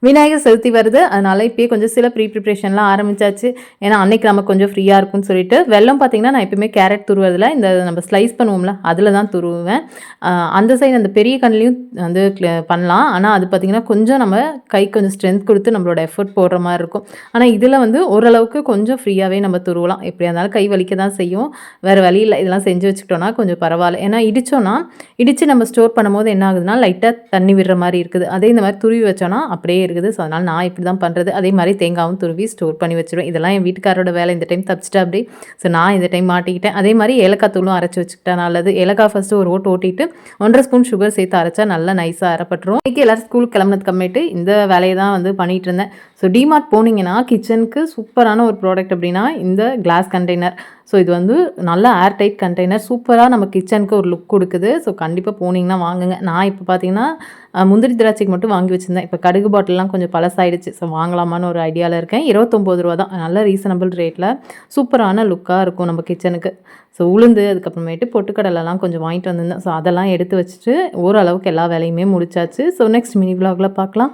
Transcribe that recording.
விநாயகர் சதுர்த்தி வருது. அதனால இப்பயே கொஞ்சம் சில ப்ரிப்பரேஷன்லாம் ஆரம்பிச்சாச்சு. ஏன்னா, அன்னைக்கு நமக்கு கொஞ்சம் ஃப்ரீயா இருக்கும்னு சொல்லிட்டு. வெல்லம் பார்த்தீங்கன்னா, நான் எப்பயுமே கேரட் துருவுறதுல இந்த நம்ம ஸ்லைஸ் பண்ணுவோம்ல, அதில தான் துருவுவேன். அந்த சைடு அந்த பெரிய கண்லேயும் வந்து பண்ணலாம். ஆனா, அது பார்த்தீங்கன்னா, கொஞ்சம் நம்ம கைக்கு கொஞ்சம் ஸ்ட்ரென்த் குடுத்து நம்மளோட எஃபோர்ட் போடுற மாரி இருக்கும். ஆனா, இதில வந்து ஓரளவுக்கு கொஞ்சம் ஃப்ரீயாவே நம்ம துருவலாம். எப்படியா இருந்தாலும் கை வலிக்க தான் செய்யும். வேற வழி இல்ல. இதெல்லாம் செஞ்சு வச்சுக்கிட்டோம்னா கொஞ்சம் பரவால்ல. ஏன்னா, இடிச்சு நம்ம ஸ்டோர் பண்ணும்போது என்ன ஆகுதுன்னா, லைட்டா தண்ணி விடுற மாரி இருக்குது. அதே இந்த மாரி துருவி வச்சோம்னா, அப்படியே இருக்குது. ஸோ, அதனால நான் இப்படி தான் பண்றது. அதே மாரி தேங்காவும் துருவி ஸ்டோர் பண்ணி வச்சுருவேன். இதெல்லாம் என் வீட்டுக்காரரோட வேலை. இந்த டைம் தப்பிச்சுட்டாப்படி. ஸோ, நான் இந்த டைம் மாட்டிக்கிட்டேன். அதே மாரி ஏலக்காய் தூளும் அரைச்சு வச்சுக்கிட்டா நல்லது. ஏலக்காய் ஃபர்ஸ்ட்டு ஒரு ஓட்டு ஓட்டிட்டு 1 1/2 ஸ்பூன் சுகர் சேர்த்து அரைச்சா நல்லா நைஸா அரைப்பட்டுரும். இன்னைக்கு எல்லாரும் ஸ்கூலுக்கு கிளம்புனதுக்கு அப்புறமேட்டு இந்த வேலைய தான் வந்து பண்ணிட்டு இருந்தேன். ஸோ, டிமார்ட் போனீங்கன்னா, கிச்சனுக்கு சூப்பரான ஒரு ப்ராடக்ட் அப்படின்னா, இந்த கிளாஸ் கண்டெய்னர். ஸோ, இது வந்து நல்லா ஏர் டைட் கண்டெய்னர். சூப்பரா நம்ம கிச்சனுக்கு ஒரு லுக் குடுக்குது. ஸோ, கண்டிப்பா போனீங்கன்னா வாங்குங்க. நான் இப்ப பார்த்தீங்கன்னா, முந்திரி திராட்சைக்கு மட்டும் வாங்கி வச்சிருந்தேன். இப்ப கடுகு பாட்டில்லாம் கொஞ்சம் பழசாயிடுச்சு. ஸோ, வாங்கலாமான்னு ஒரு ஐடியால இருக்கேன். ரூ. 29 தான். நல்ல ரீசனபிள் ரேட்ல சூப்பரான லுக்கா இருக்கும் நம்ம கிச்சனுக்கு. ஸோ, உளுந்து அதுக்கப்புறமேட்டு பொட்டுக்கடலைலாம் கொஞ்சம் வாங்கிட்டு வந்திருந்தேன். ஸோ, அதெல்லாம் எடுத்து வச்சுட்டு ஓரளவுக்கு எல்லா வேலையுமே முடிச்சாச்சு. ஸோ, நெக்ஸ்ட் மினி விளாக்ல பார்க்கலாம்.